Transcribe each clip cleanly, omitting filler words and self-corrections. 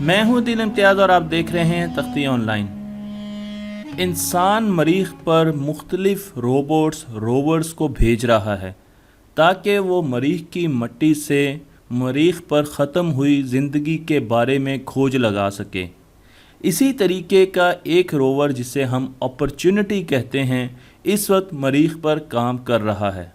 मैं हूं दिल इम्तियाज़ और आप देख रहे हैं तख्ती ऑनलाइन। इंसान मरीख पर मुख्तलिफ रोवर्स को भेज रहा है ताकि वो मरीख की मिट्टी से मरीख पर ख़त्म हुई ज़िंदगी के बारे में खोज लगा सके। इसी तरीके का एक रोवर जिसे हम अपॉर्चुनिटी कहते हैं इस वक्त मरीख पर काम कर रहा है।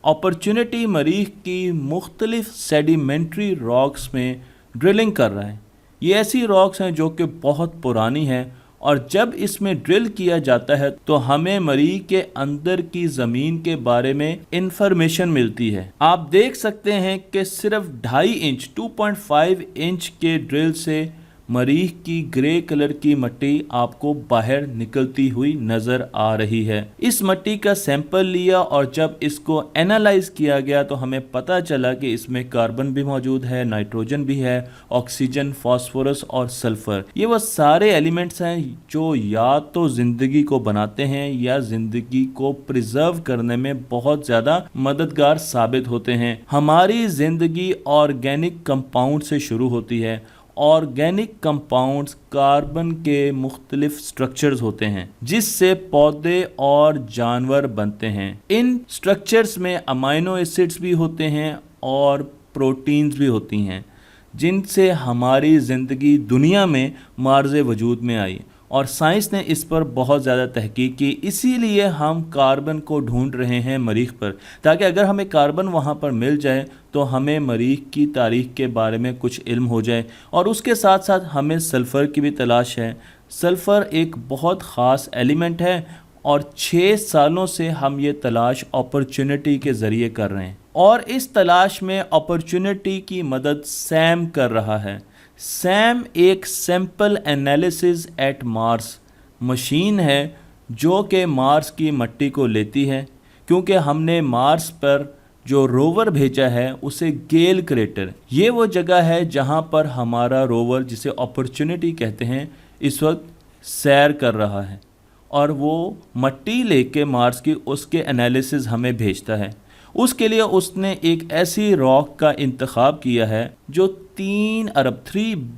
अपॉर्चुनिटी मरीख की मुख्तलिफ सेडिमेंट्री रॉक्स में ड्रिलिंग कर रहा है। ये ऐसी रॉक्स हैं जो कि बहुत पुरानी हैं और जब इसमें ड्रिल किया जाता है तो हमें मरीख के अंदर की ज़मीन के बारे में इंफॉर्मेशन मिलती है। आप देख सकते हैं कि सिर्फ 2.5 इंच 2.5 इंच के ड्रिल से मरीख की ग्रे कलर की मिट्टी आपको बाहर निकलती हुई नज़र आ रही है। इस मिट्टी का सैंपल लिया और जब इसको एनालाइज किया गया तो हमें पता चला कि इसमें कार्बन भी मौजूद है, नाइट्रोजन भी है, ऑक्सीजन, फास्फोरस और सल्फ़र। ये वो सारे एलिमेंट्स हैं जो या तो ज़िंदगी को बनाते हैं या ज़िंदगी को प्रिजर्व करने में बहुत ज़्यादा मददगार साबित होते हैं। हमारी ज़िंदगी ऑर्गेनिक कंपाउंड से शुरू होती है। ऑर्गेनिक कंपाउंड्स कार्बन के मुख्तलिफ स्ट्रक्चर्स होते हैं जिससे पौधे और जानवर बनते हैं। इन स्ट्रक्चर्स में अमाइनो एसिड्स भी होते हैं और प्रोटीन्स भी होती हैं जिनसे हमारी ज़िंदगी दुनिया में मार्ज़ वजूद में आई और साइंस ने इस पर बहुत ज़्यादा तहकीक की। इसीलिए हम कार्बन को ढूंढ रहे हैं मरीख पर, ताकि अगर हमें कार्बन वहाँ पर मिल जाए तो हमें मरीख की तारीख़ के बारे में कुछ इल्म हो जाए। और उसके साथ साथ हमें सल्फ़र की भी तलाश है। सल्फ़र एक बहुत ख़ास एलिमेंट है और 6 सालों से हम ये तलाश अपॉर्चुनिटी के ज़रिए कर रहे हैं और इस तलाश में अपॉर्चुनिटी की मदद सैम कर रहा है। सैम एक sample analysis at Mars machine है जो कि मार्स की मिट्टी को लेती है, क्योंकि हमने मार्स पर जो रोवर भेजा है उसे गेल क्रेटर, ये वो जगह है जहां पर हमारा रोवर जिसे अपॉर्चुनिटी कहते हैं इस वक्त सैर कर रहा है और वो मिट्टी लेके मार्स की उसके एनालिसिस हमें भेजता है। उसके लिए उसने एक ऐसी रॉक का इंतखाब किया है जो 3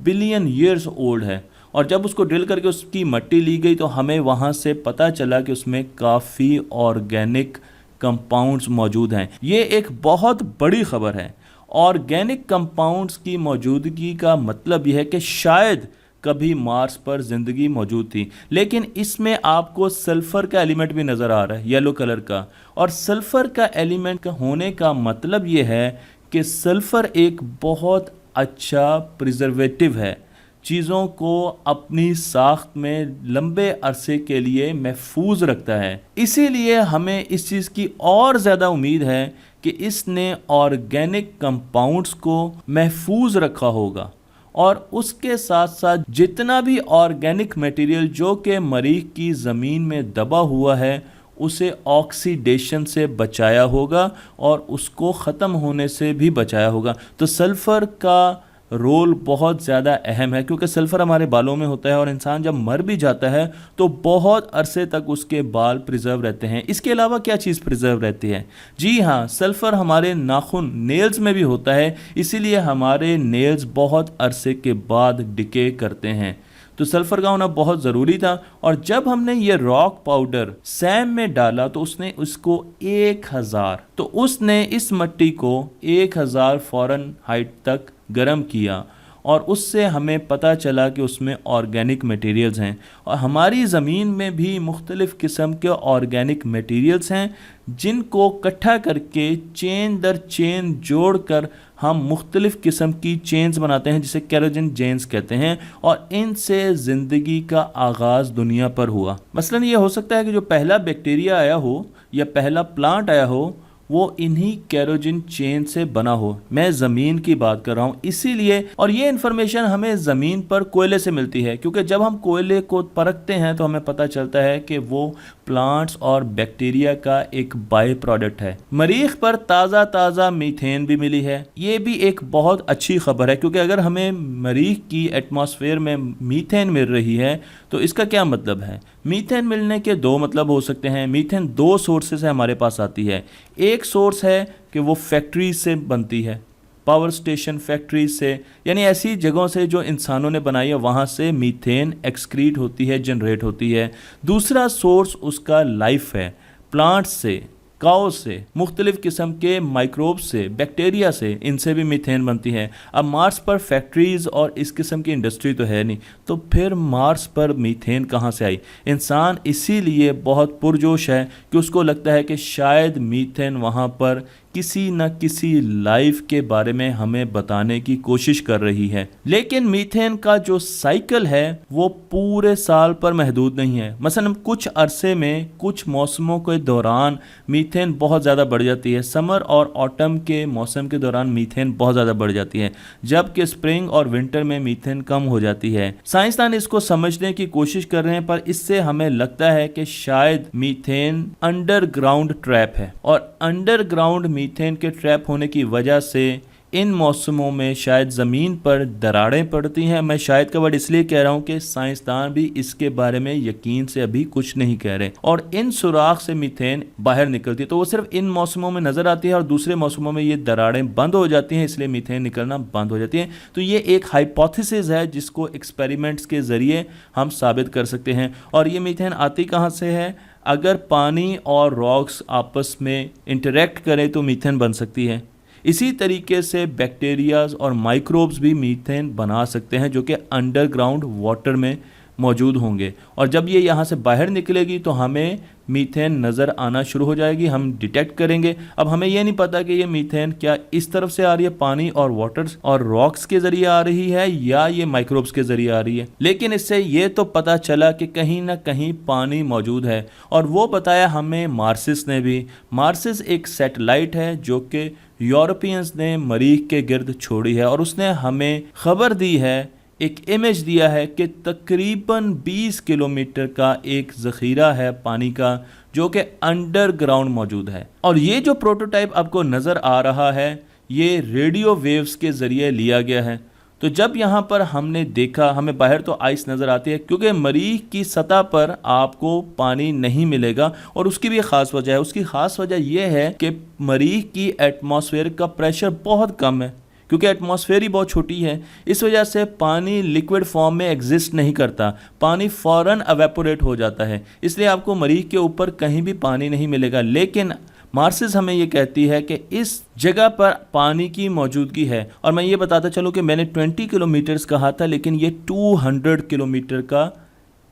बिलियन ईयर्स ओल्ड है और जब उसको ड्रिल करके उसकी मिट्टी ली गई तो हमें वहाँ से पता चला कि उसमें काफ़ी ऑर्गेनिक कंपाउंड्स मौजूद हैं। ये एक बहुत बड़ी ख़बर है। ऑर्गेनिक कंपाउंड्स की मौजूदगी का मतलब यह है कि शायद कभी मार्स पर ज़िंदगी मौजूद थी, लेकिन इसमें आपको सल्फ़र का एलिमेंट भी नज़र आ रहा है येलो कलर का। और सल्फ़र का एलिमेंट का होने का मतलब ये है कि सल्फ़र एक बहुत अच्छा प्रिजर्वेटिव है, चीज़ों को अपनी साख्त में लंबे अरसे के लिए महफूज रखता है। इसीलिए हमें इस चीज़ की और ज़्यादा उम्मीद है कि इसने ऑर्गेनिक कंपाउंड्स को महफूज रखा होगा और उसके साथ साथ जितना भी ऑर्गेनिक मटेरियल जो कि मरीख की ज़मीन में दबा हुआ है उसे ऑक्सीडेशन से बचाया होगा और उसको ख़त्म होने से भी बचाया होगा। तो सल्फ़र का रोल बहुत ज़्यादा अहम है, क्योंकि सल्फ़र हमारे बालों में होता है और इंसान जब मर भी जाता है तो बहुत अरसे तक उसके बाल प्रिजर्व रहते हैं। इसके अलावा क्या चीज़ प्रिजर्व रहती है? जी हाँ, सल्फ़र हमारे नाखून नेल्स में भी होता है, इसीलिए हमारे नेल्स बहुत अरसे के बाद डिके करते हैं। तो सल्फ़र का होना बहुत ज़रूरी था और जब हमने ये रॉक पाउडर सैम में डाला तो उसने उसको 1000 तो उसने इस मिट्टी को 1000 फ़ारेनहाइट तक गर्म किया और उससे हमें पता चला कि उसमें ऑर्गेनिक मटेरियल्स हैं। और हमारी ज़मीन में भी मुख्तलिफ़ किस्म के ऑर्गेनिक मटेरियल्स हैं जिनको इकट्ठा करके चेन दर चेन जोड़कर हम मुख्तलिफ़ किस्म की चेन्स बनाते हैं जिसे केरोजिन चेन्स कहते हैं और इनसे ज़िंदगी का आगाज़ दुनिया पर हुआ। मसलन ये हो सकता है कि जो पहला बैक्टीरिया आया हो या पहला प्लांट आया हो वो इन्हीं केरोजिन चेन से बना हो। मैं ज़मीन की बात कर रहा हूँ इसीलिए, और ये इन्फॉर्मेशन हमें ज़मीन पर कोयले से मिलती है, क्योंकि जब हम कोयले को परखते हैं तो हमें पता चलता है कि वो प्लांट्स और बैक्टीरिया का एक बाय प्रोडक्ट है। मरीख पर ताज़ा मीथेन भी मिली है। ये भी एक बहुत अच्छी खबर है, क्योंकि अगर हमें मरीख की एटमॉस्फेयर में मीथेन मिल रही है तो इसका क्या मतलब है? मीथेन मिलने के 2 मतलब हो सकते हैं। मीथेन 2 सोर्सेस से हमारे पास आती है। एक सोर्स है कि वो फैक्ट्री से बनती है, पावर स्टेशन, फैक्ट्रीज से, यानी ऐसी जगहों से जो इंसानों ने बनाई है, वहाँ से मीथेन एक्सक्रीट होती है, जनरेट होती है। दूसरा सोर्स उसका लाइफ है, प्लांट्स से, काओ से, मुख्तलिफ़ किस्म के माइक्रोब्स से, बैक्टीरिया से, इनसे भी मीथेन बनती है। अब मार्स पर फैक्ट्रीज़ और इस किस्म की इंडस्ट्री तो है नहीं, तो फिर मार्स पर मीथेन कहाँ से आई? इंसान इसीलिए बहुत पुरजोश है कि उसको लगता है कि शायद मीथेन वहाँ पर किसी न किसी लाइफ के बारे में हमें बताने की कोशिश कर रही है। लेकिन मीथेन का जो साइकिल है वो पूरे साल पर महदूद नहीं है। मसलन कुछ अरसे में, कुछ मौसमों के दौरान मीथेन बहुत ज़्यादा बढ़ जाती है। समर और ऑटम के मौसम के दौरान मीथेन बहुत ज़्यादा बढ़ जाती है, जबकि स्प्रिंग और विंटर में मीथेन कम हो जाती है। साइंसदान इसको समझने की कोशिश कर रहे हैं, पर इससे हमें लगता है कि शायद मीथेन अंडरग्राउंड ट्रैप है, और अंडरग्राउंड मीथेन के ट्रैप होने की वजह से इन मौसमों में शायद ज़मीन पर दरारें पड़ती हैं। मैं शायद का वर्ड इसलिए कह रहा हूँ कि साइंसदान भी इसके बारे में यकीन से अभी कुछ नहीं कह रहे, और इन सुराख से मीथेन बाहर निकलती है, तो वो सिर्फ इन मौसमों में नज़र आती है और दूसरे मौसमों में ये दरारें बंद हो जाती हैं, इसलिए मीथेन निकलना बंद हो जाती है। तो ये एक हाइपोथेसिस है जिसको एक्सपेरिमेंट्स के ज़रिए हम साबित कर सकते हैं। और ये मीथेन आती कहाँ से है? अगर पानी और रॉक्स आपस में इंटरेक्ट करें तो मीथेन बन सकती है। इसी तरीके से बैक्टीरियाज और माइक्रोब्स भी मीथेन बना सकते हैं, जो कि अंडरग्राउंड वाटर में मौजूद होंगे, और जब ये यहाँ से बाहर निकलेगी तो हमें मीथेन नज़र आना शुरू हो जाएगी, हम डिटेक्ट करेंगे। अब हमें ये नहीं पता कि ये मीथेन क्या इस तरफ से आ रही है, पानी और वाटर्स और रॉक्स के ज़रिए आ रही है, या ये माइक्रोब्स के ज़रिए आ रही है। लेकिन इससे ये तो पता चला कि कहीं ना कहीं पानी मौजूद है, और वो बताया हमें मार्सिस ने भी। मार्सिस एक सैटेलाइट है जो कि यूरोपियंस ने मरीख के गिर्द छोड़ी है, और उसने हमें खबर दी है, एक इमेज दिया है कि तकरीबन 20 किलोमीटर का एक ज़ख़ीरा है पानी का, जो कि अंडरग्राउंड मौजूद है। और ये जो प्रोटोटाइप आपको नज़र आ रहा है, ये रेडियो वेव्स के ज़रिए लिया गया है। तो जब यहाँ पर हमने देखा, हमें बाहर तो आइस नज़र आती है, क्योंकि मरीख की सतह पर आपको पानी नहीं मिलेगा, और उसकी भी ख़ास वजह है। उसकी ख़ास वजह यह है कि मरीख की एटमॉस्फेयर का प्रेशर बहुत कम है, क्योंकि एटमॉस्फेयर ही बहुत छोटी है। इस वजह से पानी लिक्विड फॉर्म में एग्जिस्ट नहीं करता, पानी फ़ौरन एवेपोरेट हो जाता है, इसलिए आपको मरीख के ऊपर कहीं भी पानी नहीं मिलेगा। लेकिन मार्सिस हमें ये कहती है कि इस जगह पर पानी की मौजूदगी है। और मैं ये बताता चलूँ कि मैंने 20 किलोमीटर्स कहा था, लेकिन ये 200 किलोमीटर का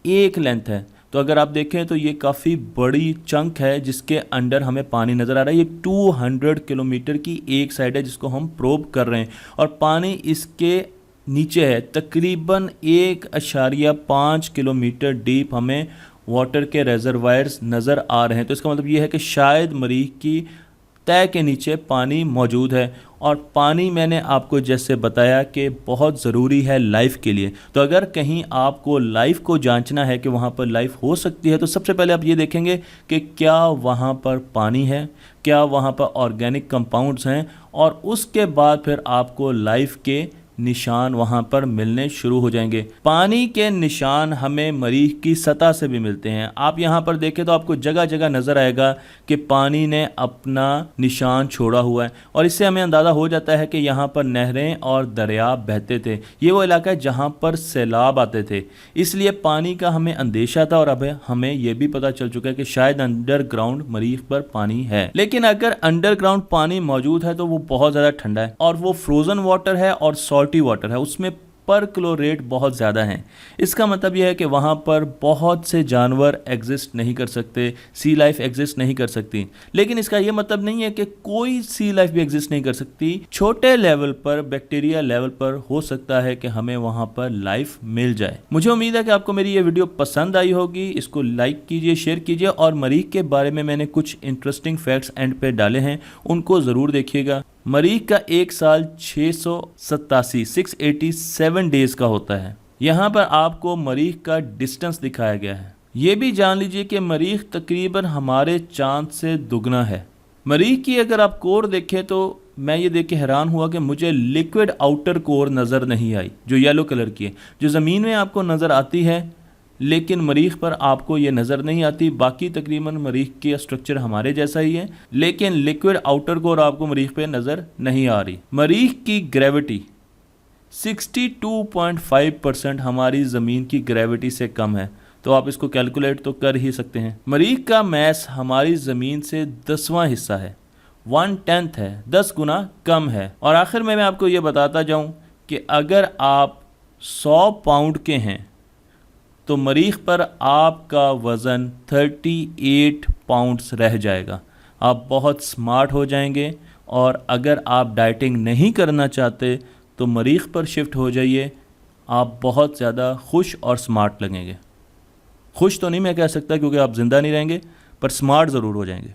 एक लेंथ है। तो अगर आप देखें तो ये काफ़ी बड़ी चंक है जिसके अंडर हमें पानी नज़र आ रहा है। ये 200 किलोमीटर की एक साइड है जिसको हम प्रोब कर रहे हैं, और पानी इसके नीचे है। तकरीबन 1.5 किलोमीटर डीप हमें वाटर के रिजर्वायर्स नज़र आ रहे हैं। तो इसका मतलब ये है कि शायद मरीख की तय के नीचे पानी मौजूद है, और पानी मैंने आपको जैसे बताया कि बहुत ज़रूरी है लाइफ के लिए। तो अगर कहीं आपको लाइफ को जांचना है कि वहाँ पर लाइफ हो सकती है, तो सबसे पहले आप ये देखेंगे कि क्या वहाँ पर पानी है, क्या वहाँ पर ऑर्गेनिक कंपाउंड्स हैं, और उसके बाद फिर आपको लाइफ के निशान वहाँ पर मिलने शुरू हो जाएंगे। पानी के निशान हमें मरीख की सतह से भी मिलते हैं। आप यहाँ पर देखें तो आपको जगह जगह नज़र आएगा कि पानी ने अपना निशान छोड़ा हुआ है, और इससे हमें अंदाज़ा हो जाता है कि यहाँ पर नहरें और दरिया बहते थे। ये वो इलाका है जहाँ पर सैलाब आते थे, इसलिए पानी का हमें अंदेशा था, और अब हमें यह भी पता चल चुका है कि शायद अंडरग्राउंड मरीख पर पानी है। लेकिन अगर अंडरग्राउंड पानी मौजूद है तो वो बहुत ज़्यादा ठंडा है, और वो फ्रोज़न वाटर है और सॉल्टी वाटर है, उसमें पर किलो रेट बहुत ज़्यादा हैं। इसका मतलब यह है कि वहाँ पर बहुत से जानवर एग्जिस्ट नहीं कर सकते, सी लाइफ एग्जिस्ट नहीं कर सकती। लेकिन इसका यह मतलब नहीं है कि कोई सी लाइफ भी एग्जिस्ट नहीं कर सकती। छोटे लेवल पर, बैक्टीरिया लेवल पर हो सकता है कि हमें वहाँ पर लाइफ मिल जाए। मुझे उम्मीद है कि आपको मेरी ये वीडियो पसंद आई होगी। इसको लाइक कीजिए, शेयर कीजिए, और मरीख के बारे में मैंने कुछ इंटरेस्टिंग फैक्ट्स एंड पे डाले हैं, उनको ज़रूर देखिएगा। मरीख का एक साल 687 डेज का होता है। यहाँ पर आपको मरीख का डिस्टेंस दिखाया गया है। ये भी जान लीजिए कि मरीख तकरीबन हमारे चांद से दुगना है। मरीख की अगर आप कोर देखें तो मैं ये देख के हैरान हुआ कि मुझे लिक्विड आउटर कोर नज़र नहीं आई, जो येलो कलर की है। जो ज़मीन में आपको नज़र आती है लेकिन मरीख पर आपको ये नज़र नहीं आती। बाकी तकरीबन मरीख की स्ट्रक्चर हमारे जैसा ही है, लेकिन लिक्विड आउटर कोर आपको मरीख पे नज़र नहीं आ रही। मरीख की ग्रेविटी 62.5% हमारी ज़मीन की ग्रेविटी से कम है, तो आप इसको कैलकुलेट तो कर ही सकते हैं। मरीख का मैस हमारी ज़मीन से 10वां हिस्सा है, 1/10 है, 10 गुना कम है। और आखिर में मैं आपको ये बताता जाऊं कि अगर आप 100 पाउंड के हैं तो मरीख पर आपका वज़न 38 पाउंड्स रह जाएगा। आप बहुत स्मार्ट हो जाएंगे, और अगर आप डाइटिंग नहीं करना चाहते तो मरीख पर शिफ्ट हो जाइए। आप बहुत ज़्यादा खुश और स्मार्ट लगेंगे। खुश तो नहीं मैं कह सकता क्योंकि आप ज़िंदा नहीं रहेंगे, पर स्मार्ट ज़रूर हो जाएंगे।